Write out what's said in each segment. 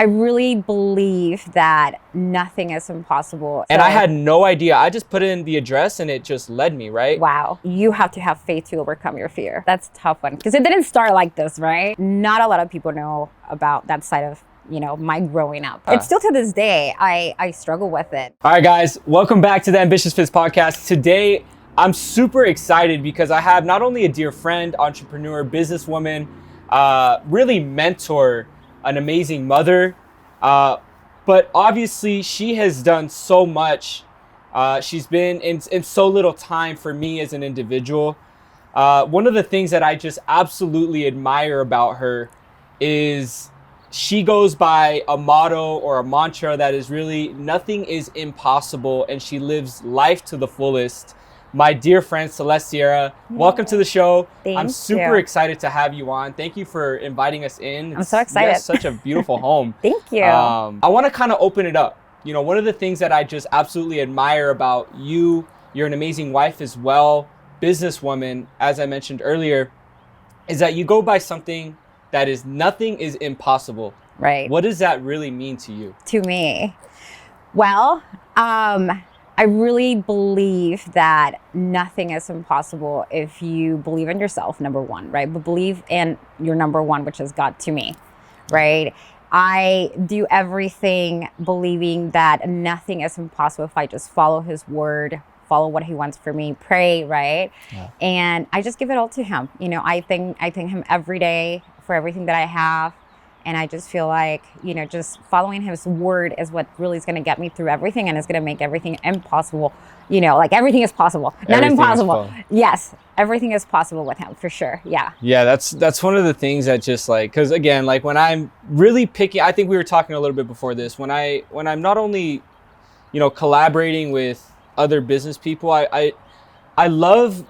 I really believe that nothing is impossible. And I had no idea. I just put in the address and it just led me, right? Wow. You have to have faith to overcome your fear. That's a tough one because it didn't start like this, right? Not a lot of people know about that side of my growing up. It's still to this day, I struggle with it. All right, guys, welcome back to the Ambitious Fits podcast. Today, I'm super excited because I have not only a dear friend, entrepreneur, businesswoman, really mentor, an amazing mother, but obviously she has done so much. She's been in so little time for me as an individual. One of the things that I just absolutely admire about her is she goes by a motto or a mantra that is really nothing is impossible, and she lives life to the fullest. My dear friend, Celeste Sierra, welcome to the show. I'm super excited to have you on. Thank you for inviting us in. I'm so excited. You have such a beautiful home. Thank you. I want to kind of open it up. One of the things that I just absolutely admire about you, you're an amazing wife as well, businesswoman, as I mentioned earlier, is that you go by something that is nothing is impossible. Right. What does that really mean to you? To me? Well, I really believe that nothing is impossible if you believe in yourself, number one, right? But believe in your number one, which is God to me, right? I do everything believing that nothing is impossible if I just follow his word, follow what he wants for me, pray, right? Yeah. And I just give it all to him. I thank him every day for everything that I have. And I just feel like, just following his word is what really is going to get me through everything, and is going to make everything impossible. Like everything is possible, not impossible. Yes, everything is possible with him for sure. Yeah. Yeah, that's one of the things that just because again, when I'm really picky, I think we were talking a little bit before this, when I'm not only, collaborating with other business people, I love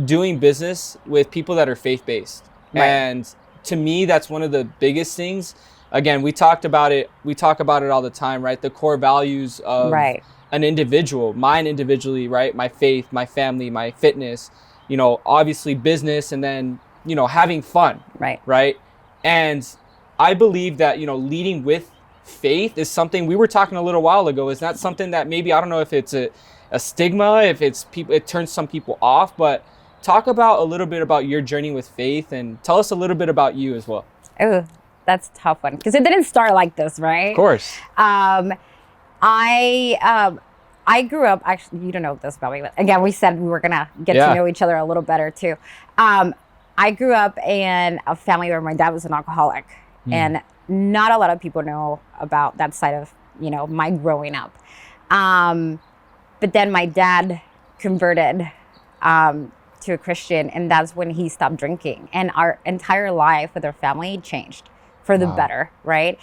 doing business with people that are faith-based. Right. And to me, that's one of the biggest things. Again, we talk about it all the time, right? The core values of an individual, mine individually, right? My faith, my family, my fitness, obviously business, and then, having fun, right? And I believe that, leading with faith is something we were talking a little while ago. Is not something that maybe, I don't know if it's a stigma, if it's people, it turns some people off, but talk about a little bit about your journey with faith, and tell us a little bit about you as well. Oh, that's a tough one because it didn't start like this, right? Of course. I grew up, actually, you don't know this about me, but again, we said we were going to get to know each other a little better too. I grew up in a family where my dad was an alcoholic, and not a lot of people know about that side of, my growing up. But then my dad converted to a Christian, and that's when he stopped drinking, and our entire life with our family changed for the better, right?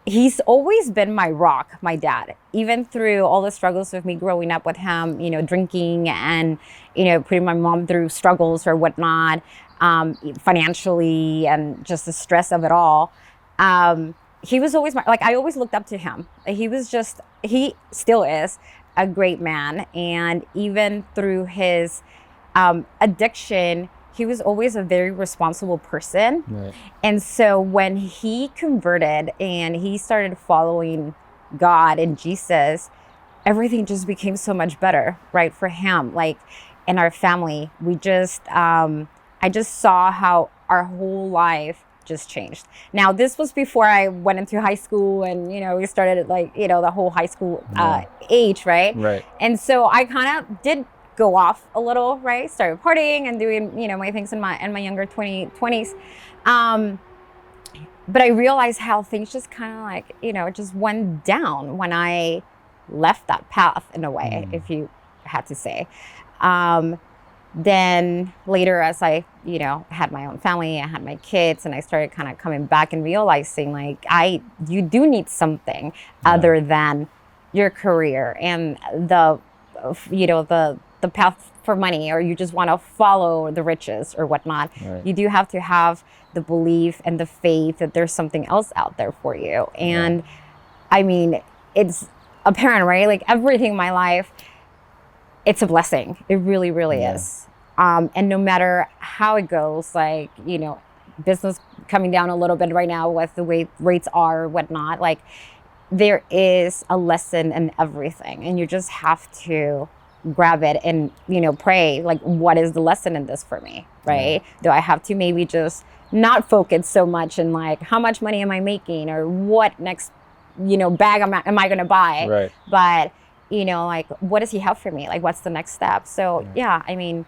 He's always been my rock, my dad, even through all the struggles of me growing up with him, drinking and, putting my mom through struggles or whatnot, financially, and just the stress of it all. He was always I always looked up to him. He still is a great man. And even through his addiction, he was always a very responsible person. Right. And so when he converted and he started following God and Jesus, everything just became so much better, right? For him, in our family, we just, I just saw how our whole life just changed. Now, this was before I went into high school, and, we started the whole high school age, right? Right. And so I kind of did go off a little, right? Started partying and doing, my things in my younger 20s. But I realized how things just kind of just went down when I left that path, in a way, if you had to say. Then later, as I, had my own family, I had my kids, and I started kind of coming back and realizing you do need something other than your career and the path for money, or you just want to follow the riches or whatnot. Right. You do have to have the belief and the faith that there's something else out there for you. And I mean, it's apparent, right? Everything in my life, it's a blessing. It really, really is. And no matter how it goes, business coming down a little bit right now with the way rates are or whatnot. Like, there is a lesson in everything, and you just have to grab it and, you know, pray, like, what is the lesson in this for me, right? Do I have to maybe just not focus so much in like, how much money am I making, or what next, you know, bag am I going to buy? Right. But, you know, like, what does he have for me? Like, what's the next step? So yeah, I mean,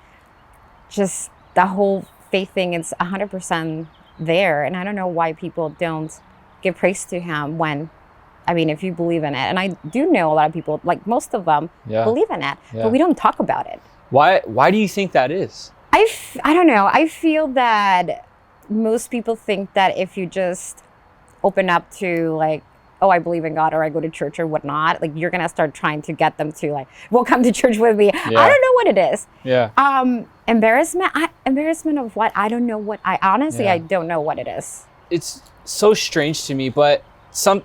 just the whole faith thing is 100% there. And I don't know why people don't give praise to him when, I mean, if you believe in it. And I do know a lot of people, like most of them, believe in it, but we don't talk about it. Why do you think that is? I don't know. I feel that most people think that if you just open up to like, oh, I believe in God, or I go to church or whatnot, like, you're going to start trying to get them to like, well, come to church with me. I don't know what it is. Embarrassment of what? I don't know what. I honestly don't know what it is. It's so strange to me, but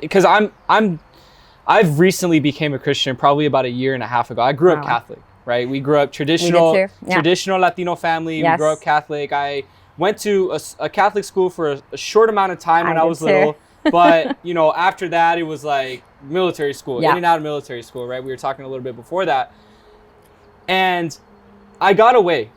because I've recently became a Christian probably about a year and a half ago. I grew up Catholic, right? We grew up traditional Latino family. We grew up Catholic. I went to a Catholic school for a short amount of time when I was little. But, you know, after that, it was like military school, in and out of military school, right? We were talking a little bit before that. And I got away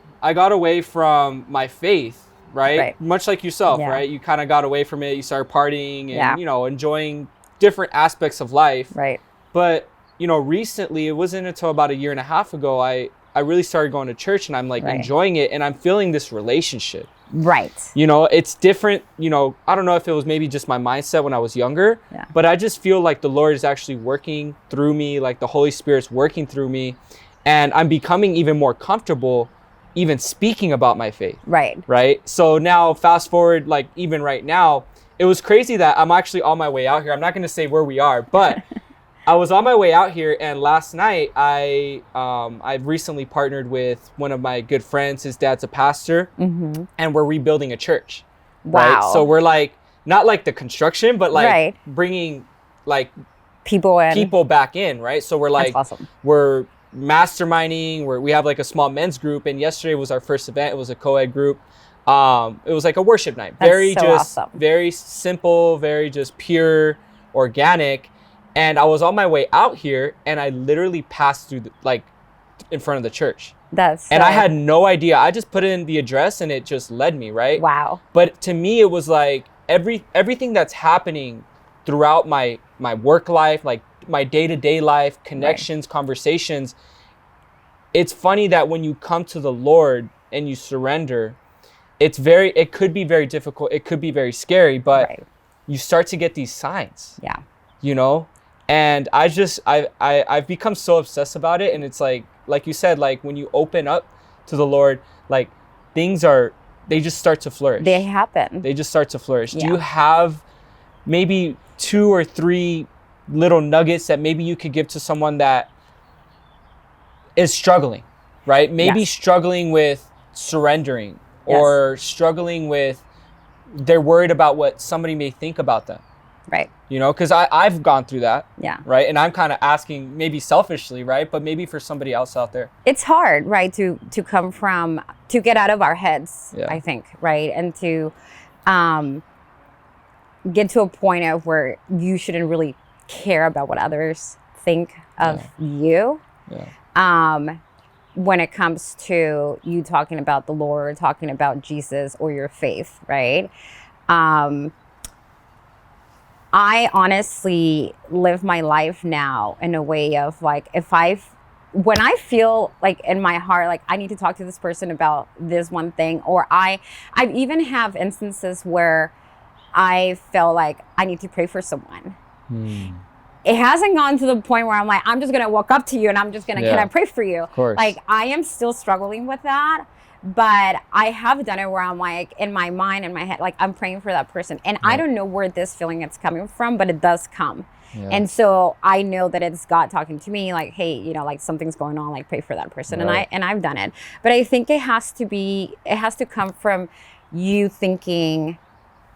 from my faith, right? Much like yourself, right? You kind of got away from it. You started partying and, you know, enjoying different aspects of life. Right. But, you know, recently, it wasn't until about a year and a half ago, I really started going to church, and I'm like enjoying it, and I'm feeling this relationship. Right. You know, it's different. You know, I don't know if it was maybe just my mindset when I was younger, but I just feel like the Lord is actually working through me, like the Holy Spirit's working through me, and I'm becoming even more comfortable even speaking about my faith. Right. Right. So now fast forward, like even right now, it was crazy that I'm actually on my way out here. I'm not going to say where we are, but I was on my way out here, and last night I've recently partnered with one of my good friends. His dad's a pastor, and we're rebuilding a church. Wow! Right? So we're like not like the construction, but like bringing like people back in, right? So we're like we're masterminding. We have like a small men's group, and yesterday was our first event. It was a co-ed group. It was like a worship night. Very very simple, very just pure, organic. And I was on my way out here, and I literally passed through in front of the church. And I had no idea. I just put in the address, and it just led me, right? Wow. But to me, it was like everything that's happening throughout my work life, like my day-to-day life, connections, conversations. It's funny that when you come to the Lord and you surrender, it could be very difficult. It could be very scary, but you start to get these signs. Yeah. You know? And I've become so obsessed about it. And it's like you said, like when you open up to the Lord, like they just start to flourish. They happen. They just start to flourish. Yeah. Do you have maybe 2 or 3 little nuggets that maybe you could give to someone that is struggling, right? Maybe struggling with surrendering or struggling with, they're worried about what somebody may think about them. Right. You know, because I've gone through that. Yeah. Right. And I'm kind of asking maybe selfishly, right? But maybe for somebody else out there. It's hard, right? To get out of our heads, I think, right? And to get to a point of where you shouldn't really care about what others think of you. Yeah. When it comes to you talking about the Lord, talking about Jesus or your faith, right? I honestly live my life now in a way of like, when I feel like in my heart, like I need to talk to this person about this one thing, or I even have instances where I feel like I need to pray for someone. It hasn't gone to the point where I'm like, I'm just going to walk up to you and I'm just going to, can I pray for you? Of course. Like I am still struggling with that. But I have done it where I'm like, in my mind, in my head, like I'm praying for that person. And I don't know where this feeling is coming from, but it does come. Yeah. And so I know that it's God talking to me like, hey, you know, like something's going on, like pray for that person. Right. And I've done it. But I think it has to come from you thinking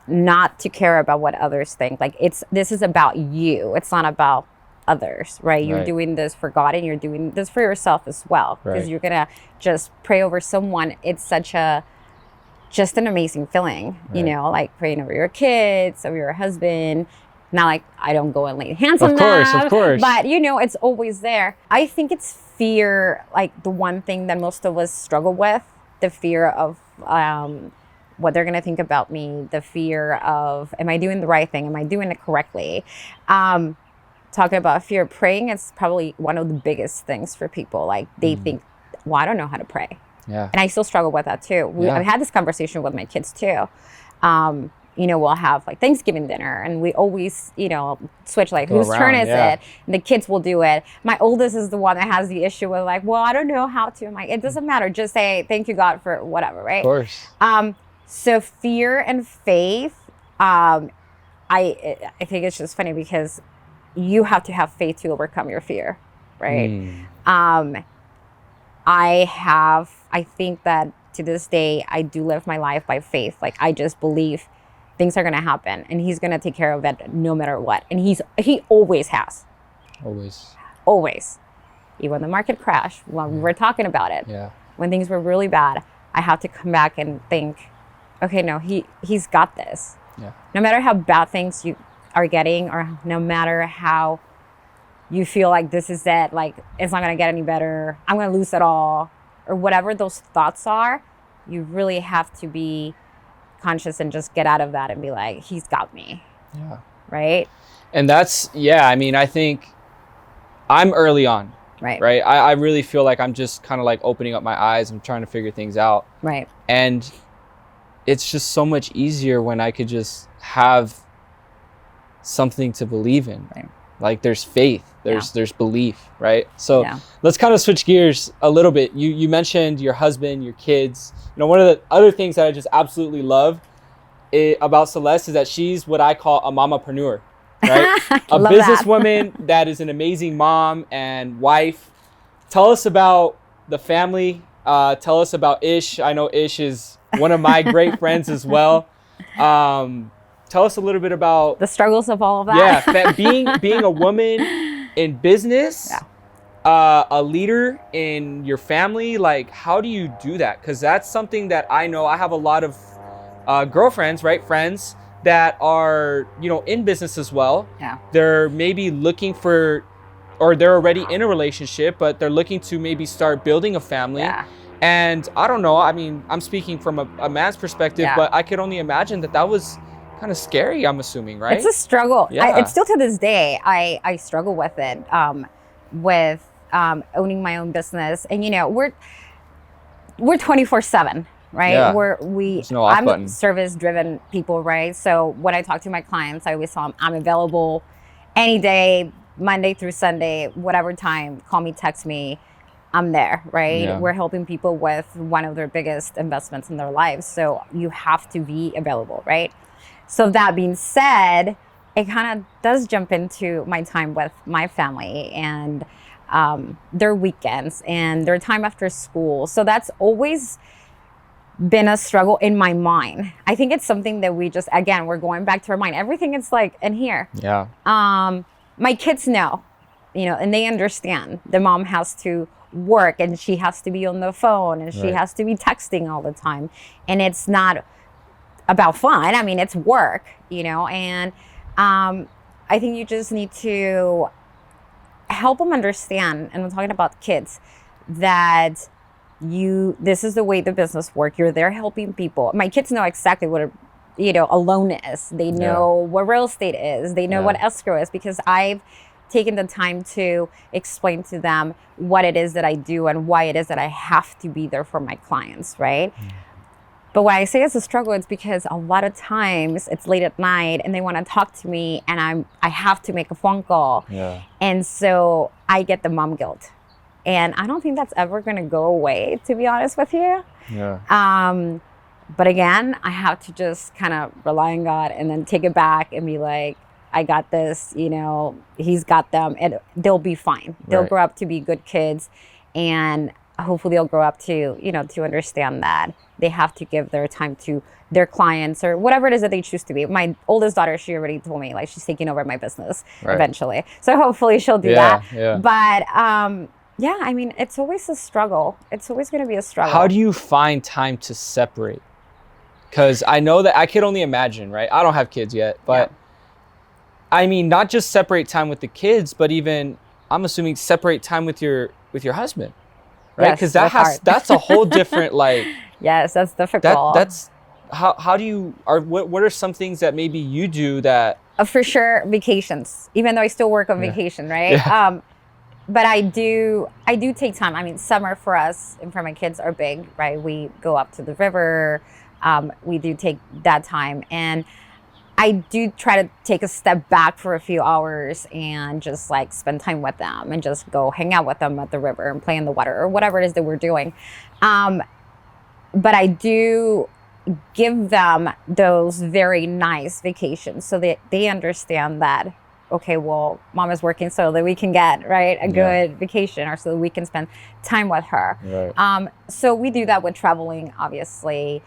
not to care about what others think. Like this is about you. It's not about others, right? You're doing this for God, and you're doing this for yourself as well, because you're gonna just pray over someone. It's such a just an amazing feeling, you know, like praying over your kids, over your husband. Not like I don't go and lay hands on them. Of course. But, you know, it's always there. I think it's fear, like the one thing that most of us struggle with, the fear of what they're going to think about me, the fear of, am I doing the right thing? Am I doing it correctly? Talking about fear, praying is probably one of the biggest things for people. Like they think, well, I don't know how to pray. Yeah. And I still struggle with that too. I've had this conversation with my kids too. You know, we'll have like Thanksgiving dinner and we always, you know, switch like whose turn is it? And the kids will do it. My oldest is the one that has the issue with like, well, I don't know how to. I'm like, it doesn't matter. Just say, thank you, God, for whatever, right? Of course. So fear and faith, I think it's just funny because you have to have faith to overcome your fear, right? I think that to this day, I do live my life by faith. Like I just believe things are going to happen and he's going to take care of it no matter what. And he always has. Always. Even when the market crashed, when we were talking about it, when things were really bad, I have to come back and think, okay, no, he's got this. Yeah. No matter how bad things you are getting or no matter how you feel like this is it, like it's not going to get any better, I'm going to lose it all, or whatever those thoughts are, you really have to be conscious and just get out of that and be like, he's got me. Yeah. Right? And that's, I mean, I think I'm early on. Right. I really feel like I'm just kind of like opening up my eyes and trying to figure things out. Right. And it's just so much easier when I could just have something to believe in. Right. Like there's faith, there's belief, right? So let's kind of switch gears a little bit. You mentioned your husband, your kids. You know, one of the other things that I just absolutely love about Celeste is that she's what I call a mommapreneur, right? A businesswoman that is an amazing mom and wife. Tell us about the family. Tell us about Ish. I know Ish is one of my great friends as well. Tell us a little bit about the struggles of all of that. Yeah, being a woman in business, a leader in your family. Like, how do you do that? Because that's something that I know. I have a lot of girlfriends, right, friends that are, you know, in business as well. Yeah, they're maybe looking for, or they're already in a relationship, but they're looking to maybe start building a family. Yeah. And I don't know. I mean, I'm speaking from a man's perspective, but I could only imagine that was kind of scary, I'm assuming, right? It's a struggle. Yeah. It's still to this day, I struggle with it, with owning my own business. And, you know, we're 24/7, right? Yeah. There's no off I'm button. Service-driven people, right? So when I talk to my clients, I always tell them I'm available any day, Monday through Sunday, whatever time, call me, text me. I'm there, right? Yeah. We're helping people with one of their biggest investments in their lives. So you have to be available, right? So that being said, it kind of does jump into my time with my family and their weekends and their time after school. So that's always been a struggle in my mind. I think it's something that we just, again, we're going back to our mind. Everything is like in here. Yeah. My kids know, you know, and they understand the mom has to work and she has to be on the phone and she has to be texting all the time. And it's not about fun. I mean, it's work, you know, and I think you just need to help them understand, and I'm talking about kids, that this is the way the business works. You're there helping people. My kids know exactly what a loan is. They know what real estate is. They know what escrow is, because I've taken the time to explain to them what it is that I do and why it is that I have to be there for my clients, right? But when I say it's a struggle, it's because a lot of times it's late at night and they want to talk to me and I have to make a phone call. Yeah. And so I get the mom guilt. And I don't think that's ever going to go away, to be honest with you. Yeah. But again, I have to just kind of rely on God and then take it back and be like, I got this, you know, he's got them, and they'll be fine. They'll grow up to be good kids, and hopefully they'll grow up to, you know, to understand that they have to give their time to their clients or whatever it is that they choose to be. My oldest daughter, she already told me, like, she's taking over my business eventually. So hopefully she'll do that. Yeah. But yeah, I mean, it's always a struggle. It's always going to be a struggle. How do you find time to separate? Because I know that I could only imagine, right? I don't have kids yet, but I mean, not just separate time with the kids, but even I'm assuming separate time with your husband, right? Because that's a whole different like. Yes, that's difficult. That's how do you what are some things that maybe you do that? For sure, vacations. Even though I still work on vacation, right? Yeah. But I do take time. I mean, summer for us and for my kids are big, right? We go up to the river. We do take that time, and I do try to take a step back for a few hours and just like spend time with them and just go hang out with them at the river and play in the water or whatever it is that we're doing. But I do give them those very nice vacations so that they understand that, okay, well, mom is working so that we can get, right, a good vacation, or so that we can spend time with her. Right. So we do that with traveling, obviously.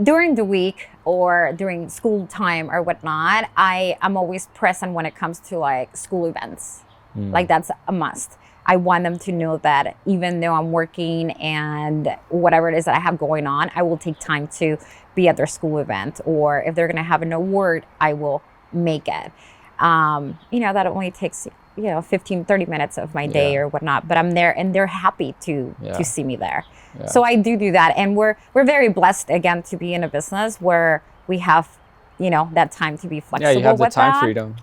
During the week or during school time or whatnot, I'm always present when it comes to like school events. Like that's a must. I want them to know that even though I'm working and whatever it is that I have going on, I will take time to be at their school event, or if they're going to have an award, I will make it. That only takes, 15, 30 minutes of my day or whatnot, but I'm there and they're happy to see me there. Yeah. So I do that. And we're very blessed, again, to be in a business where we have, that time to be flexible. Yeah, you have the time freedom.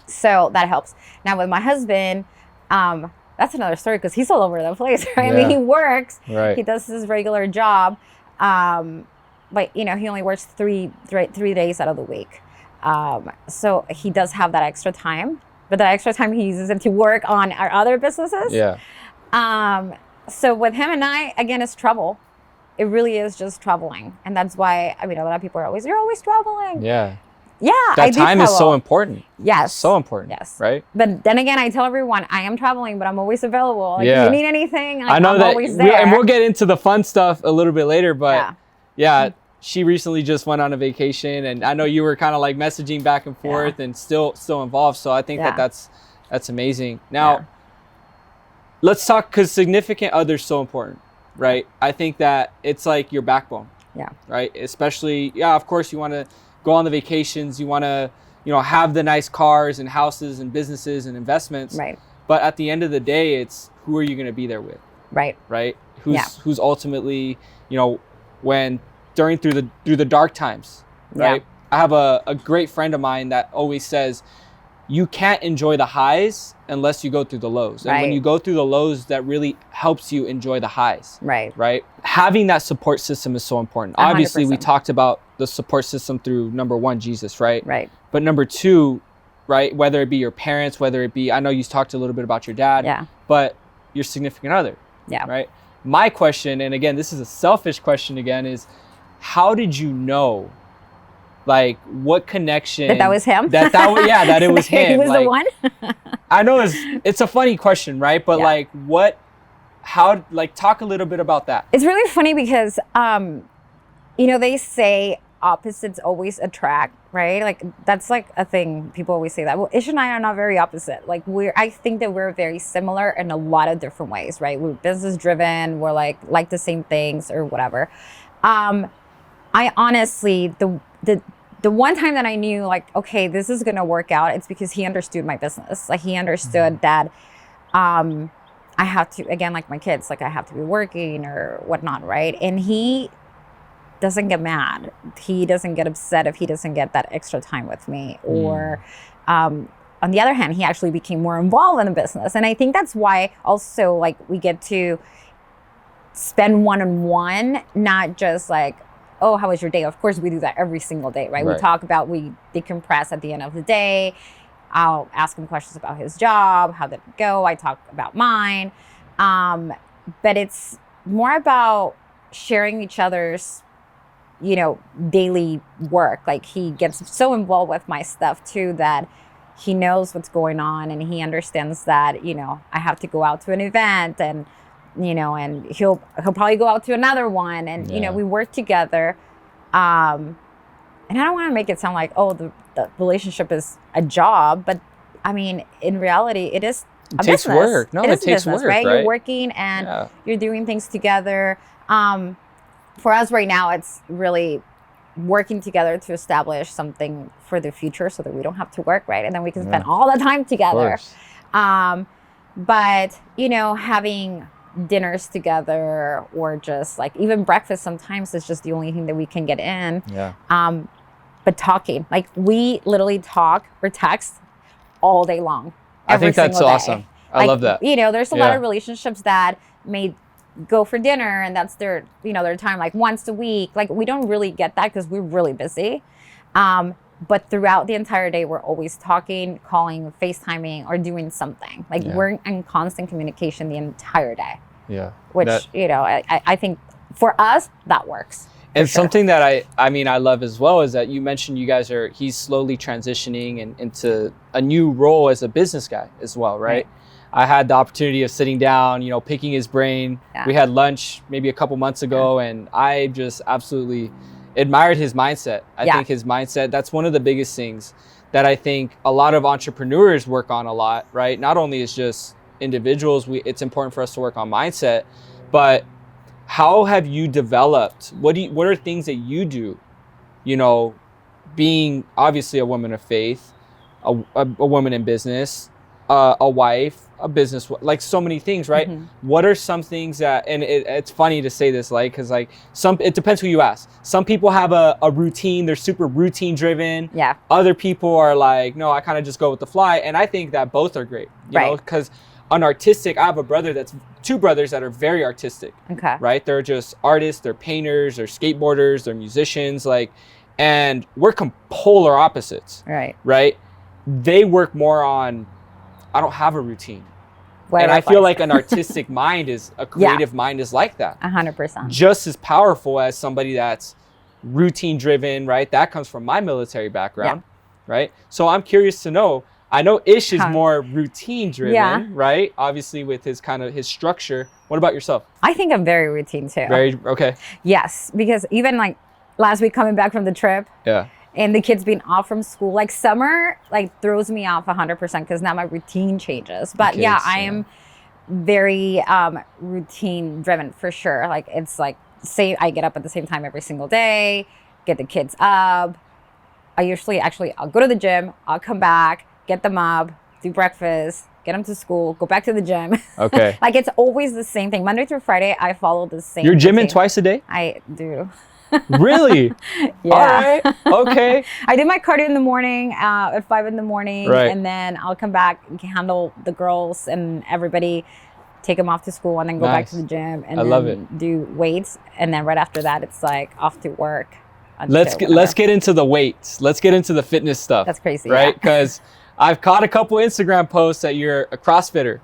So that helps. Now with my husband, that's another story because he's all over the place, right? Yeah. I mean, he works, he does his regular job, but he only works three days out of the week. So he does have that extra time, but that extra time he uses it to work on our other businesses. Yeah. So with him and I, again, it's trouble. It really is just troubling. And that's why, a lot of people are always, you're always troubling. Yeah. Yeah. That time is so important. Yes. So important. Yes. Right. But then again, I tell everyone I am traveling, but I'm always available. Like, if you need anything, I'm always there. And we'll get into the fun stuff a little bit later, but she recently just went on a vacation, and I know you were kind of like messaging back and forth and still involved. So I think that's amazing. Now, let's talk, because significant other is so important, right? I think that it's like your backbone. Yeah. Right. Especially, of course, you want to go on the vacations. You want to, have the nice cars and houses and businesses and investments. Right. But at the end of the day, it's who are you going to be there with? Right. Right. Who's ultimately, when through the dark times, right? I have a great friend of mine that always says, you can't enjoy the highs unless you go through the lows. And when you go through the lows, that really helps you enjoy the highs. Right. Right. Having that support system is so important. 100%. Obviously, we talked about the support system through number one, Jesus, right? Right. But number two, right, whether it be your parents, whether it be, I know you talked a little bit about your dad, but your significant other. Yeah. Right. My question, and again, this is a selfish question again, is how did you know? Like, what connection? That was him? That it was him. He was the one? I know it's a funny question, right? But talk a little bit about that. It's really funny because, they say opposites always attract, right? Like, that's like a thing. People always say that. Well, Ish and I are not very opposite. Like, I think that we're very similar in a lot of different ways, right? We're business driven. We're like the same things or whatever. I honestly, the one time that I knew, like, okay, this is going to work out, it's because he understood my business. Like, he understood that I have to, again, like my kids, like I have to be working or whatnot, right? And he doesn't get mad. He doesn't get upset if he doesn't get that extra time with me. Or on the other hand, he actually became more involved in the business. And I think that's why also, like, we get to spend one-on-one, not just like, oh, how was your day? Of course, we do that every single day, right? We talk about, we decompress at the end of the day. I'll ask him questions about his job. How did it go? I talk about mine. But it's more about sharing each other's, daily work. Like, he gets so involved with my stuff too, that he knows what's going on, and he understands that, I have to go out to an event, and and he'll probably go out to another one, and we work together. And I don't want to make it sound like, oh, the relationship is a job, but I mean, in reality, it is a business. It takes work. No, it takes business, work, right? You're working and you're doing things together. for us right now, it's really working together to establish something for the future so that we don't have to work, right? And then we can spend all the time together. But, you know, having dinners together or just like even breakfast sometimes is just the only thing that we can get in. But talking, like we literally talk or text all day long. I think that's awesome. I love that. You know, there's a lot of relationships that may go for dinner and that's their, you know, their time like once a week. Like we don't really get that because we're really busy. But throughout the entire day, we're always talking, calling, FaceTiming, or doing something. Like we're in constant communication the entire day. Which, you know, I think for us, that works. And something that I mean, I love as well is that you mentioned he's slowly transitioning into a new role as a business guy as well, right? I had the opportunity of sitting down, you know, picking his brain. We had lunch maybe a couple months ago and I just absolutely admired his mindset. I think his mindset, that's one of the biggest things that I think a lot of entrepreneurs work on a lot, right? Not only is just individuals, it's important for us to work on mindset, but how have you developed, what are things that you do, you know, being obviously a woman of faith, a woman in business, a wife, a business, like so many things, right? What are some things that, and it's funny to say this, like, cause like it depends who you ask. Some people have a routine, they're super routine driven. Other people are like, no, I kind of just go with the fly. And I think that both are great, you know, cause I have two brothers that are very artistic, right? They're just artists, they're painters, they're skateboarders, they're musicians, like, and we're polar opposites, right? They work more on, I don't have a routine. And I feel like an artistic mind a creative mind is like that. 100%. Just as powerful as somebody that's routine driven, right? That comes from my military background, right? So I'm curious to know, I know Ish is more routine driven, right? Obviously with his structure. What about yourself? I think I'm very routine too. Okay. Yes, because even like last week coming back from the trip. And the kids being off from school, like summer, like throws me off 100% because now my routine changes. But I am very routine driven for sure. Like it's like, say I get up at the same time every single day, get the kids up. I usually I'll go to the gym, I'll come back, get them up, do breakfast, get them to school, go back to the gym. Like it's always the same thing. Monday through Friday, I follow the same You're gymming twice a day? I do. Really? All right. Okay. I do my cardio in the morning at 5 in the morning, and then I'll come back and handle the girls and everybody, take them off to school, and then go back to the gym and then do weights, and then right after that it's like off to work. Let's get into the weights. Let's get into the fitness stuff. That's crazy, right? Because I've caught a couple Instagram posts that you're a CrossFitter.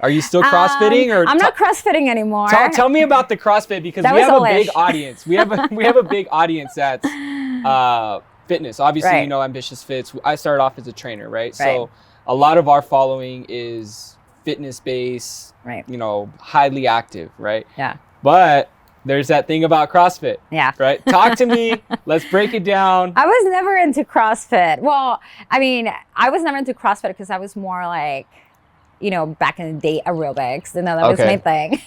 Are you still CrossFitting, or I'm not CrossFitting anymore? Tell me about the CrossFit, because we have a big audience. We have a big audience that's fitness. Obviously, you know, Ambitious Fits. I started off as a trainer, right? So a lot of our following is fitness based, you know, highly active, right? But there's that thing about CrossFit. Right? Talk to me. Let's break it down. I was never into CrossFit. Well, I mean, I was never into CrossFit because I was more like, you know, back in the day, aerobics, and that was my thing.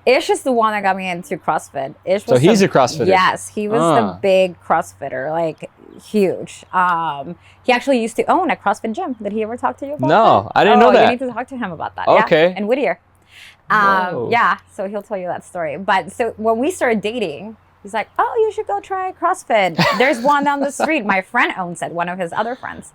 Ish is the one that got me into CrossFit. Ish was he's a CrossFitter. Yes, he was the big CrossFitter, like huge. He actually used to own a CrossFit gym. Did he ever talk to you about that? No, I didn't know that. You need to talk to him about that. In Whittier. So he'll tell you that story. But so when we started dating, he's like, oh, you should go try CrossFit. There's one down the street. My friend owns it, one of his other friends.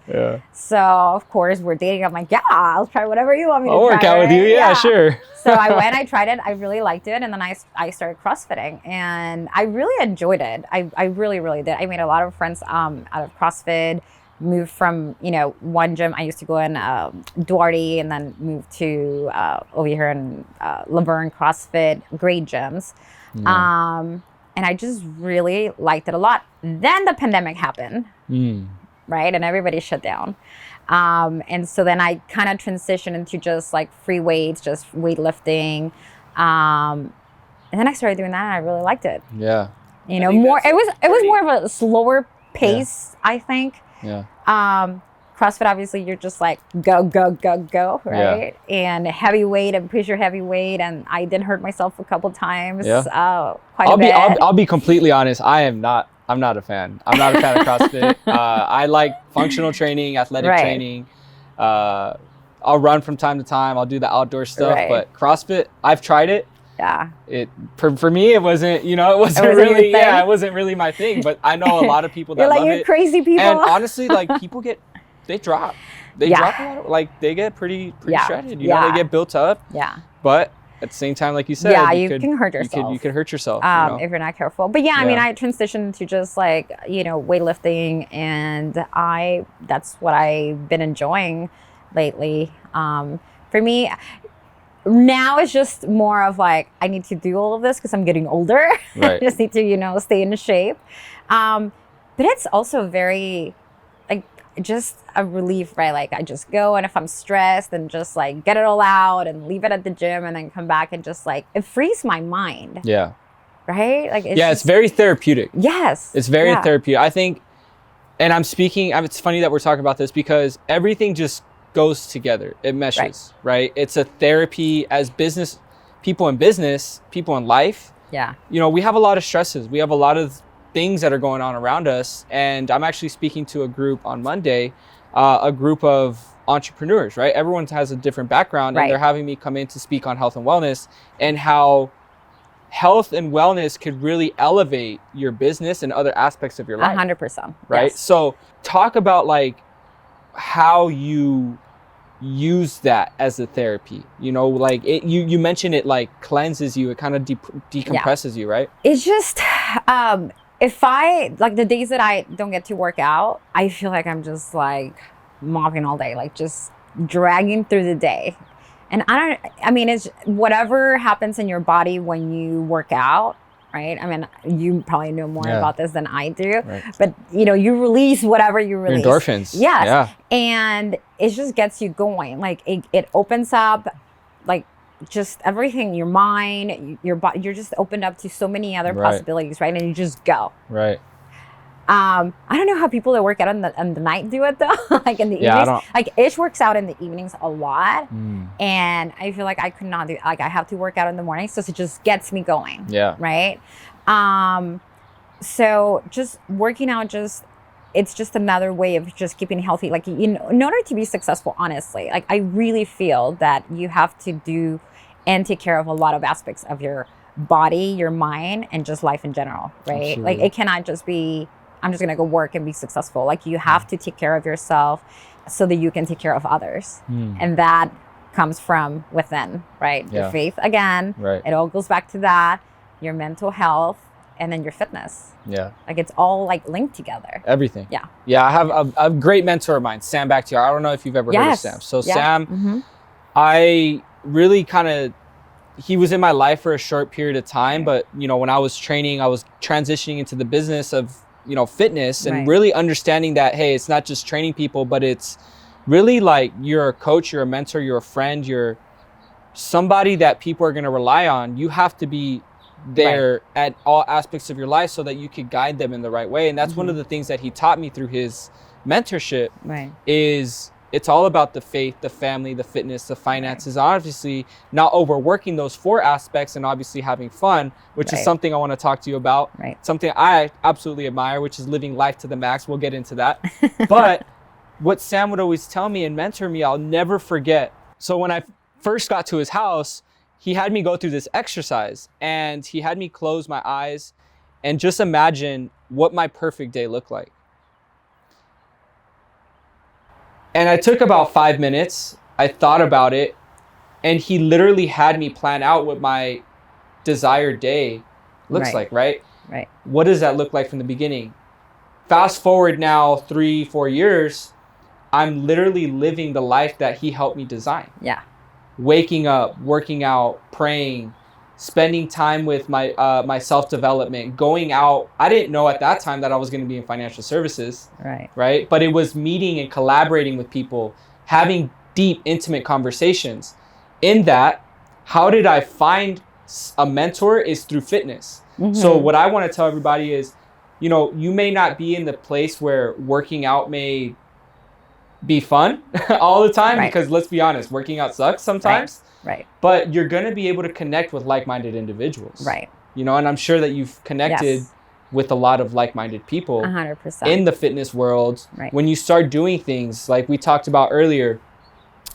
So, of course, we're dating. I'm like, yeah, I'll try whatever you want me to try. I'll work out with you. Yeah, sure. So I went, I tried it. I really liked it. And then I started CrossFitting. And I really enjoyed it. I really, really did. I made a lot of friends out of CrossFit. Moved from, you know, one gym I used to go in Duarte, and then moved to over here in Laverne CrossFit. Great gyms. And I just really liked it a lot. Then the pandemic happened, right? And everybody shut down. And so then I kind of transitioned into just like free weights, just weightlifting. And then I started doing that, and I really liked it. You know, more. It was more of a slower pace, I think. CrossFit, obviously, you're just like go, go, go, go, right? And heavy weight and push your heavy weight. And I did hurt myself a couple times, quite a bit. I'll be completely honest. I'm not a fan. I'm not a fan of CrossFit. I like functional training, athletic training. I'll run from time to time. I'll do the outdoor stuff. But CrossFit, I've tried it. Yeah. For me, it wasn't, it wasn't really, it wasn't really my thing. But I know a lot of people that love it. Crazy people. And honestly, like people they drop. They drop a lot of, like they get pretty shredded. You know, they get built up. Yeah. But at the same time, like you said, you can hurt yourself. You could hurt yourself if you're not careful. But I mean, I transitioned to just like, weightlifting, and that's what I've been enjoying lately. For me, now it's just more of like, I need to do all of this because I'm getting older. Right. I just need to, stay in shape. But it's also very, like, just a relief, right? Like I just go, and if I'm stressed, and just like get it all out and leave it at the gym, and then come back and just like, it frees my mind. Yeah. Right? Like it's very therapeutic. Yes. It's very therapeutic. I think, and it's funny that we're talking about this because everything just goes together. It meshes, right? It's a therapy as business people in life. Yeah. We have a lot of stresses. We have a lot of things that are going on around us. And I'm actually speaking to a group on Monday, a group of entrepreneurs, right? Everyone has a different background, and they're having me come in to speak on health and wellness, and how health and wellness could really elevate your business and other aspects of your life. 100%. Right? Yes. So talk about like how you use that as a therapy, like you mentioned it like cleanses you, it kind of decompresses you, right? It's just if I like the days that I don't get to work out, I feel like I'm just like mopping all day, like just dragging through the day. And I mean, it's whatever happens in your body when you work out, right? I mean, you probably know more about this than I do, but you release whatever you release. Endorphins. Yes. Yeah. And it just gets you going. Like it opens up, like just everything, your mind, your body, you're just opened up to so many other possibilities, right? And you just go. Right. I don't know how people that work out on the night do it though. Like in the evenings. Like Ish works out in the evenings a lot. And I feel like I could not do, like I have to work out in the morning. So it just gets me going. Yeah. Right. So just working out, it's just another way of just keeping healthy. Like in order to be successful, honestly, like I really feel that you have to do and take care of a lot of aspects of your body, your mind, and just life in general, right? Absolutely. Like it cannot just be, I'm just gonna go work and be successful. Like you have to take care of yourself so that you can take care of others. And that comes from within, right? Your faith, again, it all goes back to that, your mental health, and then your fitness. Yeah. Like it's all like linked together. Everything. Yeah. Yeah, I have a great mentor of mine, Sam Bakhtiar. I don't know if you've ever heard of Sam. So Sam, I really he was in my life for a short period of time, but when I was training, I was transitioning into the business of fitness, and really understanding that, hey, it's not just training people, but it's really like you're a coach, you're a mentor, you're a friend, you're somebody that people are going to rely on. You have to be there at all aspects of your life so that you could guide them in the right way. And that's one of the things that he taught me through his mentorship, is it's all about the faith, the family, the fitness, the finances, obviously not overworking those 4 aspects, and obviously having fun, which is something I want to talk to you about. Something I absolutely admire, which is living life to the max. We'll get into that. But what Sam would always tell me and mentor me, I'll never forget. So when I first got to his house, he had me go through this exercise, and he had me close my eyes and just imagine what my perfect day looked like. And I took about 5 minutes. I thought about it, and he literally had me plan out what my desired day looks like, right? What does that look like from the beginning? Fast forward now 3-4 years, I'm literally living the life that he helped me design. Yeah. Waking up, working out, praying, spending time with my self-development, going out. I didn't know at that time that I was going to be in financial services. Right. But it was meeting and collaborating with people, having deep, intimate conversations. In that, how did I find a mentor is through fitness. So what I want to tell everybody is, you may not be in the place where working out may be fun all the time, Right. because let's be honest, working out sucks sometimes. Right. But you're going to be able to connect with like-minded individuals. Right. You know, and I'm sure that you've connected with a lot of like-minded people 100%. in the fitness world. Right. When you start doing things like we talked about earlier,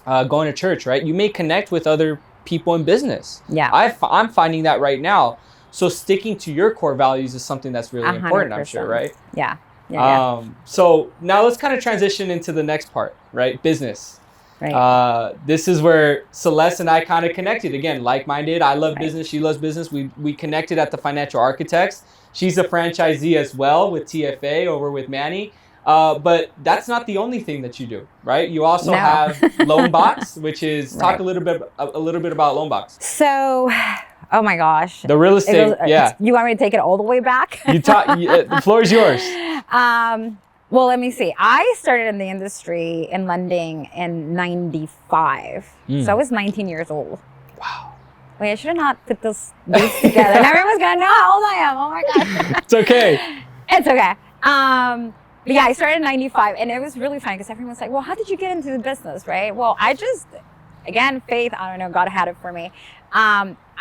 going to church, right? You may connect with other people in business. Yeah. I'm finding that right now. So sticking to your core values is something that's really important, I'm sure, right? Yeah. So now let's kind of transition into the next part, right? Business. Right. This is where Celeste and I kind of connected. Again, like-minded. I love business. She loves business. We connected at the Financial Architects. She's a franchisee as well with TFA over with Manny. But that's not the only thing that you do, right? You also have Loanbox, which is talk a little bit about Loanbox. So, oh my gosh, the real estate. You want me to take it all the way back? The floor is yours. Well, let me see. I started in the industry in lending in 95. So I was 19 years old. Wow. Wait, I should have not put these together. And everyone's going to know how old I am. Oh my gosh. It's okay. It's okay. But yeah, I started in 95, and it was really fun because everyone's like, well, how did you get into the business, right? Well, I just, again, faith, I don't know, God had it for me.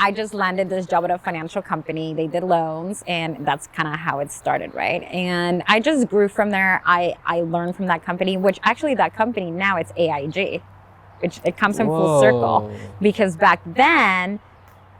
I just landed this job at a financial company. They did loans, and that's kind of how it started, right? And I just grew from there. I learned from that company, which actually that company now it's AIG, which it comes from full circle, because back then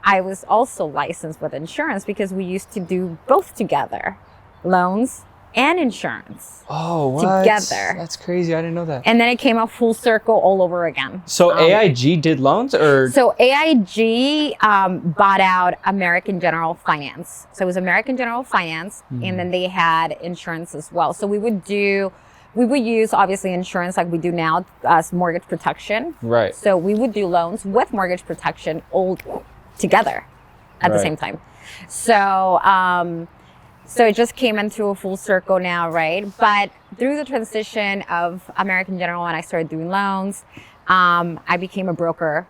I was also licensed with insurance because we used to do both together, loans and insurance. Oh, what? Together. That's crazy. I didn't know that. And then it came a full circle all over again. So AIG did loans, or? So AIG bought out American General Finance. So it was American General Finance, and then they had insurance as well. So we would use obviously insurance like we do now as mortgage protection. Right. So we would do loans with mortgage protection all together at the same time. So it just came into a full circle now, right? But through the transition of American General and I started doing loans, I became a broker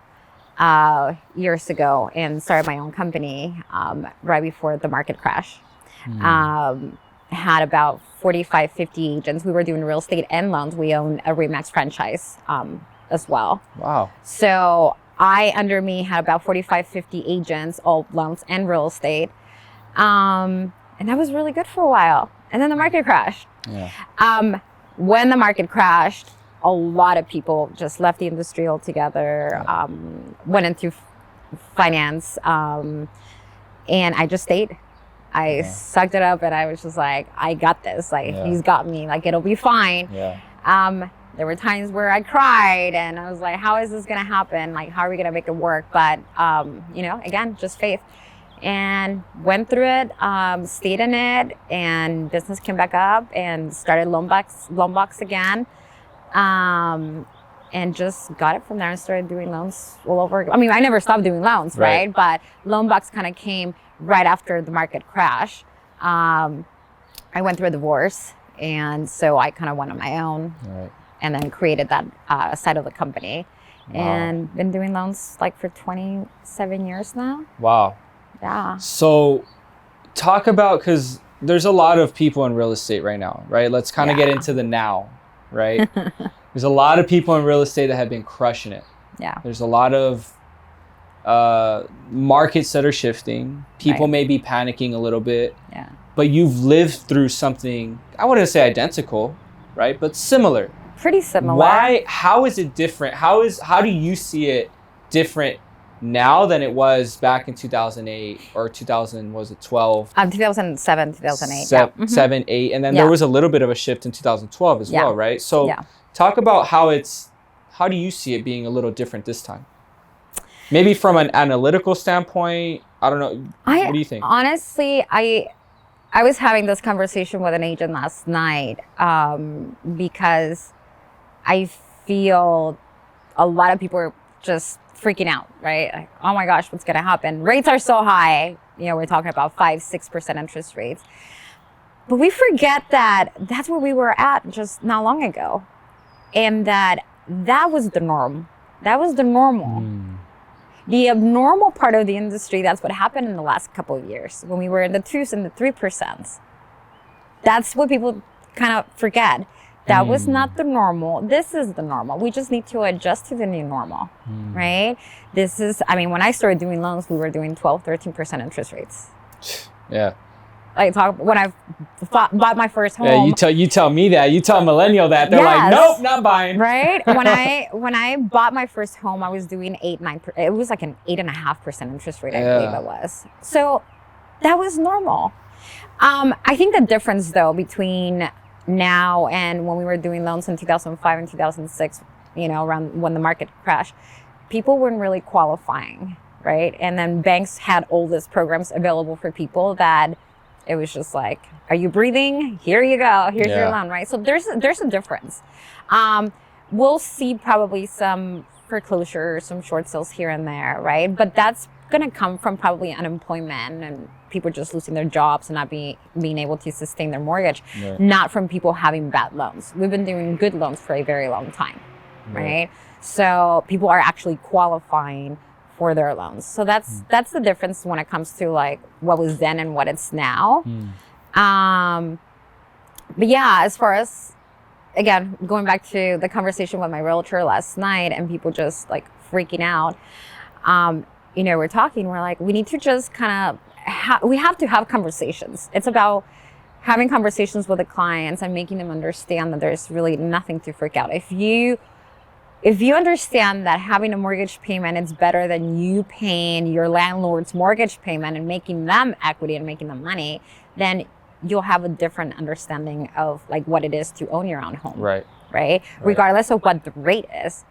years ago and started my own company right before the market crash. Had about 45, 50 agents. We were doing real estate and loans. We own a RE/MAX franchise as well. Wow. So I, under me, had about 45, 50 agents, all loans and real estate. And that was really good for a while. And then the market crashed. Yeah. When the market crashed, a lot of people just left the industry altogether, went into finance, and I just stayed. I sucked it up, and I was just like, I got this. Like, he's got me. Like, it'll be fine. Yeah. There were times where I cried, and I was like, how is this going to happen? Like, how are we going to make it work? But, again, just faith. And went through it, stayed in it, and business came back up and started Loanbox again. And just got it from there and started doing loans all over. I mean, I never stopped doing loans, right? But Loanbox kind of came right after the market crash. I went through a divorce, and so I kind of went on my own and then created that side of the company. Wow. And been doing loans like for 27 years now. Wow. Yeah. So talk about, because there's a lot of people in real estate right now, right? Let's kind of get into the now, right? There's a lot of people in real estate that have been crushing it. Yeah. There's a lot of markets that are shifting. People may be panicking a little bit. Yeah. But you've lived through something, I wouldn't say identical, right? But similar. Pretty similar. Why? How is it different? How do you see it different now than it was back in 2008 or 2012? 2007, 2008. 7, 8, and then there was a little bit of a shift in 2012 as well, right? So talk about how do you see it being a little different this time? Maybe from an analytical standpoint, I don't know. What do you think? Honestly, I was having this conversation with an agent last night because I feel a lot of people are just freaking out, right? Like, oh my gosh, what's going to happen? Rates are so high. We're talking about 5-6% interest rates. But we forget that that's where we were at just not long ago. And that was the norm. That was the normal. The abnormal part of the industry, that's what happened in the last couple of years when we were in the 2s and the 3%. That's what people kind of forget. That was not the normal. This is the normal. We just need to adjust to the new normal, right? This is, I mean, when I started doing loans, we were doing 12, 13% interest rates. Yeah. When I bought my first home. Yeah, you tell me that. You tell millennial that. They're like, nope, not buying. Right? When I bought my first home, I was doing 8-9%. It was like an 8.5% interest rate, I believe it was. So that was normal. I think the difference though between now and when we were doing loans in 2005 and 2006, around when the market crashed, people weren't really qualifying, right? And then banks had all these programs available for people that it was just like, are you breathing? Here you go. Here's your loan, right? So there's a difference. We'll see probably some foreclosures, some short sales here and there, right? But that's going to come from probably unemployment and people just losing their jobs and not being able to sustain their mortgage, not from people having bad loans. We've been doing good loans for a very long time, right? So people are actually qualifying for their loans. So that's the difference when it comes to like what was then and what it's now. But yeah, as far as, again, going back to the conversation with my realtor last night and people just like freaking out, we're talking, we're like, we need to just kind of, we have to have conversations. It's about having conversations with the clients and making them understand that there's really nothing to freak out. If you understand that having a mortgage payment is better than you paying your landlord's mortgage payment and making them equity and making them money, then you'll have a different understanding of like what it is to own your own home. Right? Regardless of what the rate is.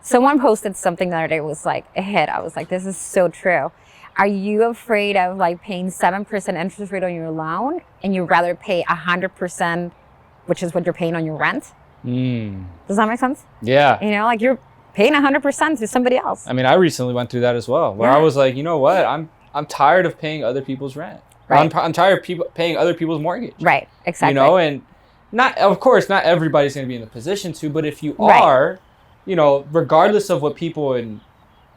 Someone posted something the other day, was like a hit. I was like, this is so true. Are you afraid of like paying 7% interest rate on your loan and you'd rather pay 100%, which is what you're paying on your rent? Does that make sense? Yeah. Like you're paying 100% to somebody else. I mean, I recently went through that as well, where I was like, you know what? I'm tired of paying other people's rent. Right. I'm tired of paying other people's mortgage. Right. Exactly. And of course, not everybody's going to be in the position to, but if you are, regardless of what people in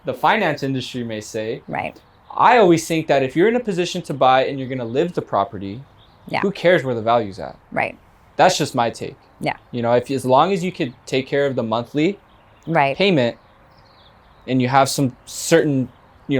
the finance industry may say, I always think that if you're in a position to buy and you're going to live the property, who cares where the value's at? Right. That's just my take. Yeah. As long as you could take care of the monthly payment and you have some certain,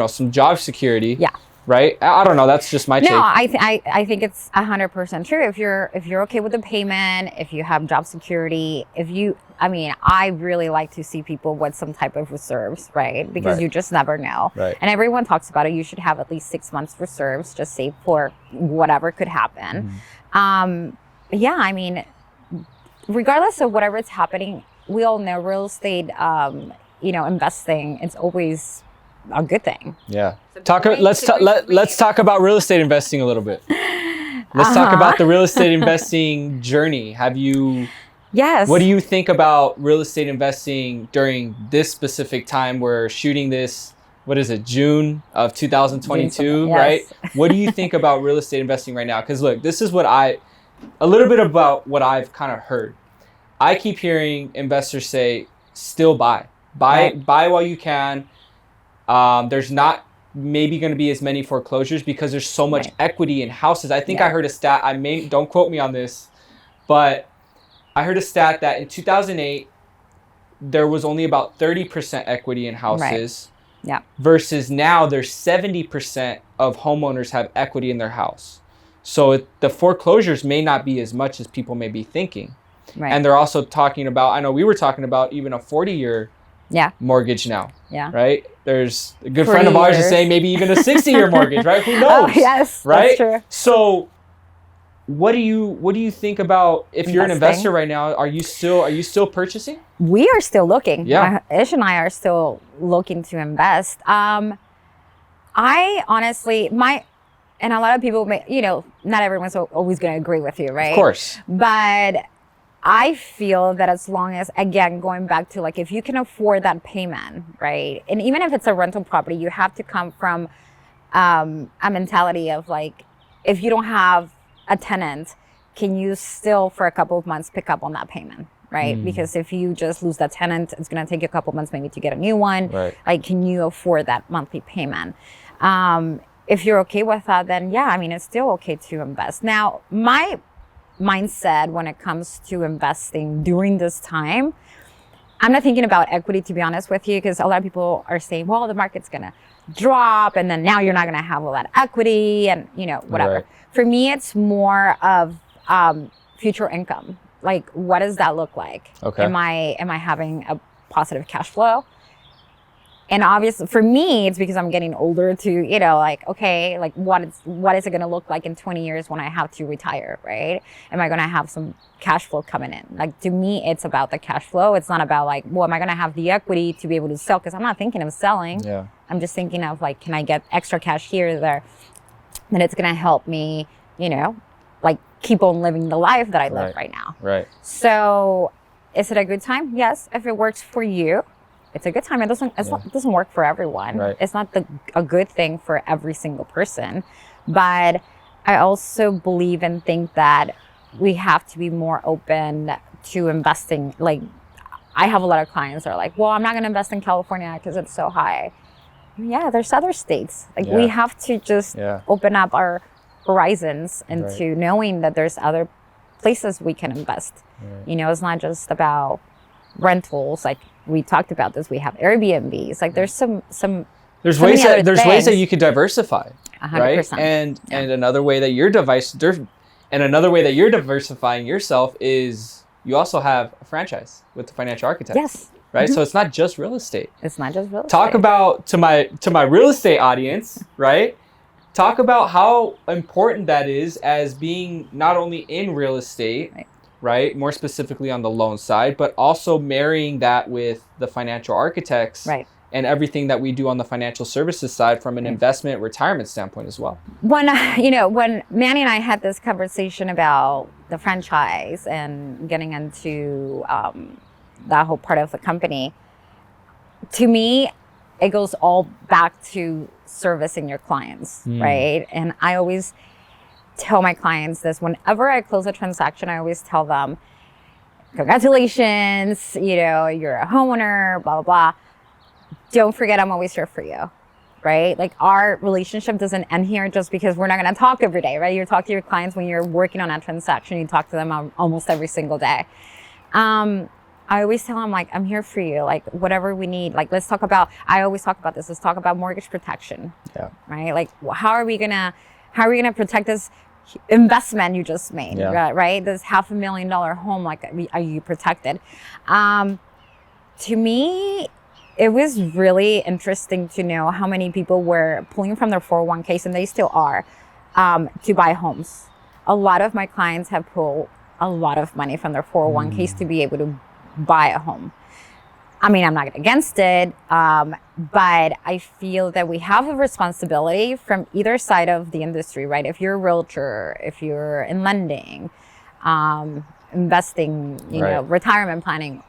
some job security. Yeah. Right. I don't know. That's just my take. No, I think it's 100% true. If you're okay with the payment, if you have job security, I really like to see people with some type of reserves, right? Because you just never know. Right. And everyone talks about it. You should have at least 6 months reserves, just save for whatever could happen. Regardless of whatever's happening, we all know real estate, investing, it's always a good thing. Yeah. Let's talk about real estate investing a little bit. Let's talk about the real estate investing journey. Yes. What do you think about real estate investing during this specific time? We're shooting this, June of 2022, right? What do you think about real estate investing right now? Because look, this is a little bit about what I've kind of heard. I keep hearing investors say, still buy while you can. There's not maybe going to be as many foreclosures because there's so much equity in houses. I think I heard a stat, don't quote me on this, but I heard a stat that in 2008, there was only about 30% equity in houses versus now there's 70% of homeowners have equity in their house. So the foreclosures may not be as much as people may be thinking. Right. And they're also talking about, I know we were talking about even a 40-year mortgage now. Yeah. Right? There's a good friend of ours is saying maybe even a 60-year mortgage, right? Who knows? Oh, yes. Right? That's true. So what do you think about if you're an investor right now, are you still purchasing? We are still looking. Yeah. Ish and I are still looking to invest. I honestly, and a lot of people may, not everyone's always going to agree with you, right? Of course. But I feel that as long as, again, going back to like, if you can afford that payment, right? And even if it's a rental property, you have to come from a mentality of like, if you don't have a tenant, can you still for a couple of months pick up on that payment, right? Because if you just lose that tenant, it's going to take you a couple of months maybe to get a new one. Right. Like, can you afford that monthly payment? If you're okay with that, then yeah, it's still okay to invest. Now, my mindset when it comes to investing during this time. I'm not thinking about equity, to be honest with you, because a lot of people are saying, well, the market's going to drop and then now you're not going to have all that equity and, whatever. Right. For me, it's more of future income. Like, what does that look like? Okay. Am I having a positive cash flow? And obviously for me, it's because I'm getting older to, okay, like what is it going to look like in 20 years when I have to retire, right? Am I going to have some cash flow coming in? Like, to me, it's about the cash flow. It's not about like, well, am I going to have the equity to be able to sell? Because I'm not thinking of selling. Yeah. I'm just thinking of like, can I get extra cash here or there? Then it's going to help me, like keep on living the life that I live right now. Right. So is it a good time? Yes. If it works for you, it's a good time. It doesn't work for everyone. Right. It's not a good thing for every single person. But I also believe and think that we have to be more open to investing. Like, I have a lot of clients that are like, well, I'm not going to invest in California because it's so high. Yeah, there's other states. Like, we have to just open up our horizons into knowing that there's other places we can invest. Right. It's not just about rentals. Like, we talked about this. We have Airbnbs. Like, there's there's ways that you could diversify, 100%. Right? And another way that you're diversifying yourself is you also have a franchise with the Financial Architect. Yes. Right. Mm-hmm. So it's not just real estate. It's not just real estate. Talk about to my real estate audience, right? Talk about how important that is as being not only in real estate, right? More specifically on the loan side, but also marrying that with the financial architects, and everything that we do on the financial services side from an investment retirement standpoint as well. When Manny and I had this conversation about the franchise and getting into that whole part of the company, to me, it goes all back to servicing your clients, right? And I always tell my clients this. Whenever I close a transaction, I always tell them, congratulations, you're a homeowner, blah, blah, blah. Don't forget, I'm always here for you, right? Like, our relationship doesn't end here just because we're not going to talk every day, right? You talk to your clients when you're working on a transaction. You talk to them almost every single day. I always tell them, like, I'm here for you. Like, whatever we need. Like, I always talk about this. Let's talk about mortgage protection. Yeah. Right? Like, how are we gonna protect this investment you just made? Yeah. Right? This $500,000 home. Like, are you protected? To me, it was really interesting to know how many people were pulling from their 401ks, and they still are, to buy homes. A lot of my clients have pulled a lot of money from their 401ks to be able to buy a home. I mean, I'm not against it, but I feel that we have a responsibility from either side of the industry, right? If you're a realtor, if you're in lending, investing, retirement planning,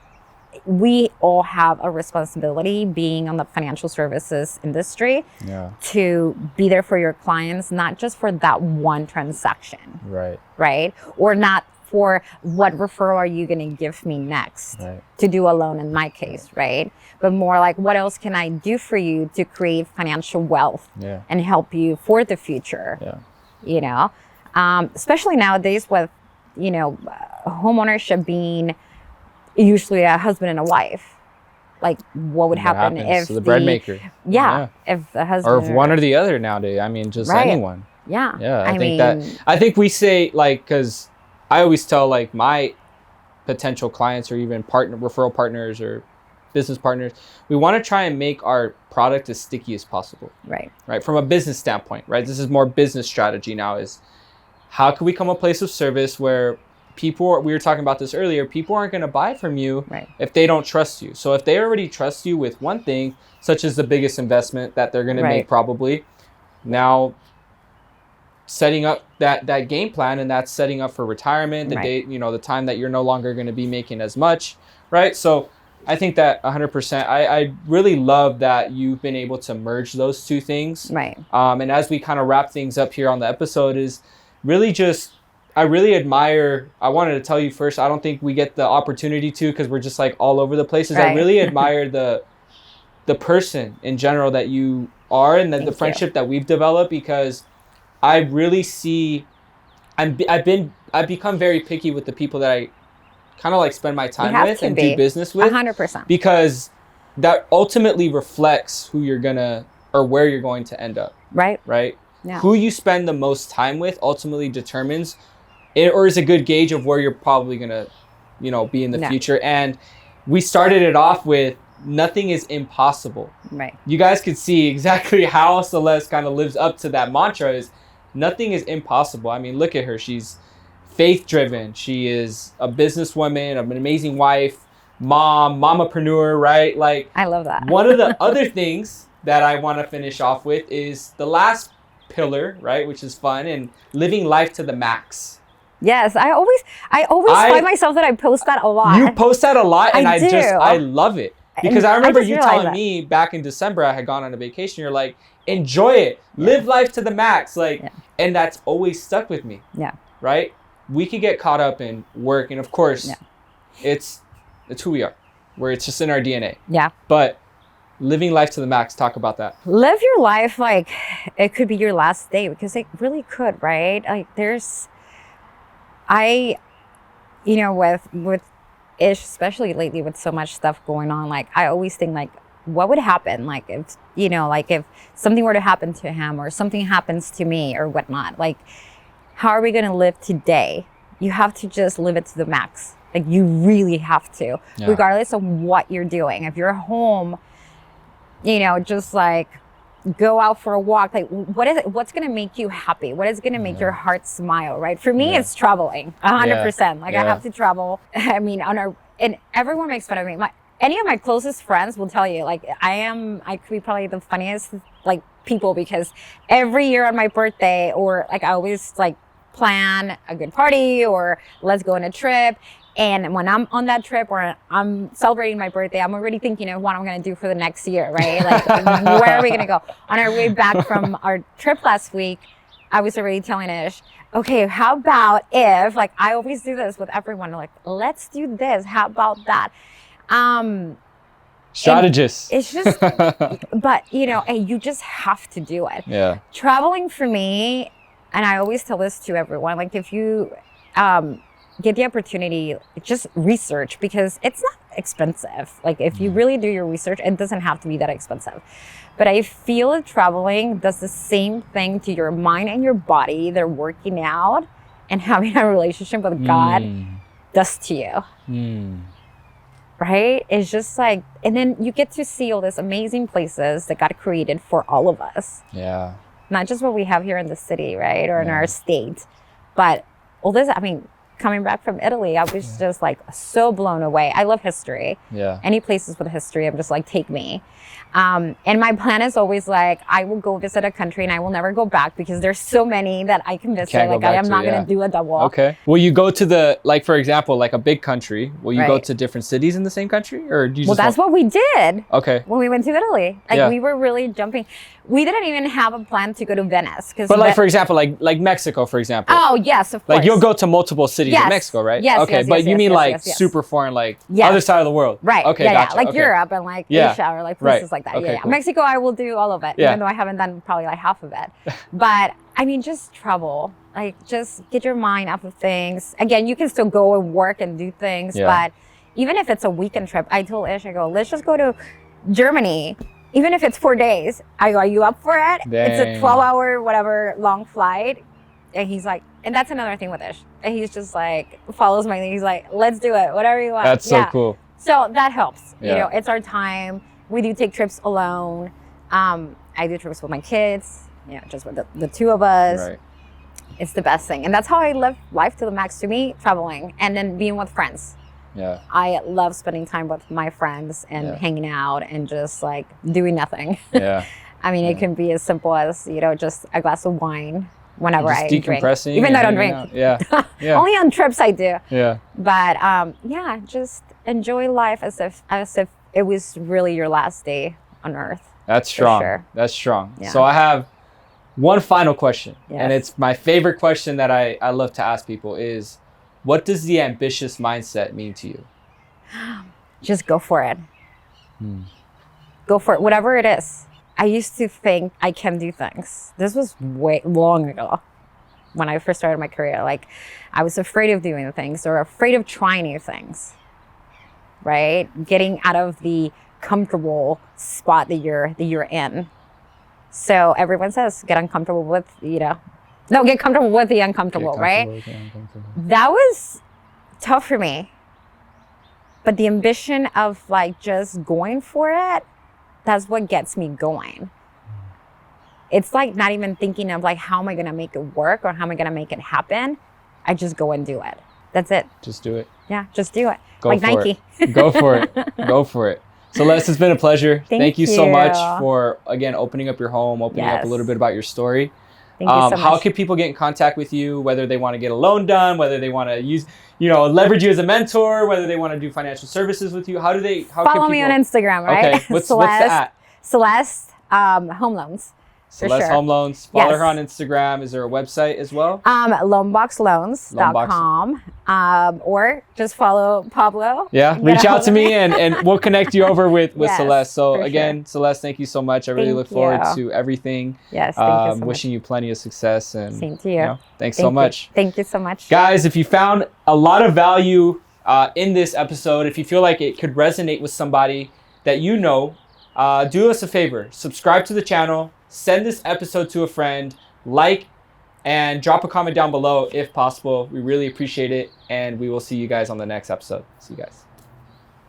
we all have a responsibility being on the financial services industry to be there for your clients, not just for that one transaction, right? Or not for what referral are you going to give me next to do a loan in my case, right? But more like, what else can I do for you to create financial wealth and help you for the future? Especially nowadays with, home ownership being usually a husband and a wife. Like, what would happen if the bread maker? If the husband or if one or the other nowadays. I mean, just anyone. Yeah. I think we say, like, because I always tell, like, my potential clients or even referral partners or business partners, we want to try and make our product as sticky as possible. Right. From a business standpoint, right? This is more business strategy now, is how can we come a place of service where we were talking about this earlier, people aren't going to buy from you if they don't trust you. So if they already trust you with one thing, such as the biggest investment that they're going to make probably, now setting up that game plan, and that's setting up for retirement, the date, the time that you're no longer going to be making as much, right? So I think that 100%, I really love that you've been able to merge those two things. Right. And as we kind of wrap things up here on the episode, is really just, I really admire, I wanted to tell you first, I don't think we get the opportunity to, because we're just like all over the places. I really admire the person in general that you are, and the friendship that we've developed, because I really see I've become very picky with the people that I kind of like spend my time with and do business with. 100%. Because that ultimately reflects who you're gonna or where you're going to end up. Right. Right. Yeah. Who you spend the most time with ultimately determines it, or is a good gauge of where you're probably gonna, be in the future. And we started it off with nothing is impossible. Right. You guys could see exactly how Celeste kind of lives up to that mantra is nothing is impossible. I mean, look at her. She's faith driven. She is a businesswoman, an amazing wife, mom, mommapreneur, right? Like, I love that. One of the other things that I want to finish off with is the last pillar, right? Which is fun and living life to the max. Yes, I always find myself that I post that a lot. You post that a lot, and I love it. Because I remember you telling me back in December, I had gone on a vacation. You're like, enjoy it, live life to the max, and that's always stuck with me. Yeah. Right. We could get caught up in work, and of course, it's who we are. Where it's just in our DNA. Yeah. But living life to the max. Talk about that. Live your life like it could be your last day, because it really could, right? Like with Ish, especially lately with so much stuff going on, like I always think like, what would happen? Like if something were to happen to him or something happens to me or whatnot, like how are we going to live today? You have to just live it to the max. Like you really have to, regardless of what you're doing. If you're home, just like go out for a walk. Like what's going to make you happy? What is going to make your heart smile, right? For me, it's traveling 100%. Like I have to travel. I mean, and everyone makes fun of me. Any of my closest friends will tell you, like I could be probably the funniest like people, because every year on my birthday, or like I always like plan a good party or let's go on a trip. And when I'm on that trip or I'm celebrating my birthday, I'm already thinking of what I'm going to do for the next year, right? Like, where are we going to go? On our way back from our trip last week, I was already telling Ish, okay, how about if, like, I always do this with everyone, like, let's do this. How about that? Strategist. It's just, but, hey, you just have to do it. Yeah. Traveling for me, and I always tell this to everyone, like, if you, get the opportunity, just research, because it's not expensive. Like if you really do your research, it doesn't have to be that expensive. But I feel that traveling does the same thing to your mind and your body. They're working out and having a relationship with God does to you. Right? It's just like, and then you get to see all these amazing places that God created for all of us. Yeah. Not just what we have here in the city, right? Or in our state, but all this, I mean, coming back from Italy, I was just like so blown away. I love history. Yeah. Any places with history, I'm just like, take me. And my plan is always like, I will go visit a country and I will never go back, because there's so many that I can visit. Like I am not going to do a double. Okay. Will you go to like, for example, like a big country, will you go to different cities in the same country, or do you just that's what we did. Okay. When we went to Italy. Like we were really jumping. We didn't even have a plan to go to Venice. But like, for example, like Mexico, for example. Oh, yes, of course. Like you'll go to multiple cities in Mexico, right? Yes. Okay, but you mean like super foreign, like other side of the world. Right. Okay, gotcha. Like Europe and like Asia or like places like that. Okay, yeah. cool. Mexico, I will do all of it, even though I haven't done probably like half of it. But I mean, just travel. Like just get your mind off of things. Again, you can still go and work and do things, but even if it's a weekend trip, I told Ish, I go, let's just go to Germany. Even if it's 4 days, I go, are you up for it? Dang. It's a 12-hour, whatever, long flight. And he's like, and that's another thing with Ish. And he's just like, follows my lead. He's like, let's do it, whatever you want. That's so cool. So that helps. You know, it's our time. We do take trips alone. I do trips with my kids, just with the two of us. Right. It's the best thing. And that's how I live life to the max, to me, traveling and then being with friends. Yeah. I love spending time with my friends and hanging out and just like doing nothing. Yeah. I mean, it can be as simple as, just a glass of wine whenever I drink. Even though I don't drink. Yeah. Only on trips I do. Yeah. But just enjoy life as if it was really your last day on earth. That's strong. Sure. That's strong. Yeah. So I have one final question. Yes. And it's my favorite question that I love to ask people is, what does the ambitious mindset mean to you? Just go for it. Go for it, whatever it is. I used to think I can do things. This was way long ago. when I first started my career. Like, I was afraid of doing things or afraid of trying new things, right? Getting out of the comfortable spot that you're in. So everyone says, get uncomfortable with, get comfortable with the uncomfortable, right? That was tough for me. But the ambition of like just going for it, that's what gets me going. It's like not even thinking of like, how am I going to make it work or how am I going to make it happen? I just go and do it. That's it. Just do it. Yeah, just do it. Go like for Nike. It. Go for it. Go for it. Celeste, it's been a pleasure. Thank you so much for, again, opening up your home, opening up a little bit about your story. Thank you so much. How can people get in contact with you, whether they want to get a loan done, whether they want to use, leverage you as a mentor, whether they want to do financial services with you? Follow me on Instagram, right? Okay. What's the at? Celeste Home Loans. Celeste Home Loans. Follow her on Instagram. Is there a website as well? Loanboxloans.com. Or just follow Pablo. Yeah, reach out to me and we'll connect you over with Celeste. So again, Celeste, thank you so much. I really look forward to everything. Yes, thank you so much. Wishing you plenty of success. And same to you. Thanks so much. Thank you so much. Guys, if you found a lot of value in this episode, if you feel like it could resonate with somebody that do us a favor. Subscribe to the channel. Send this episode to a friend, like, and drop a comment down below if possible. We really appreciate it, and we will see you guys on the next episode. See you guys.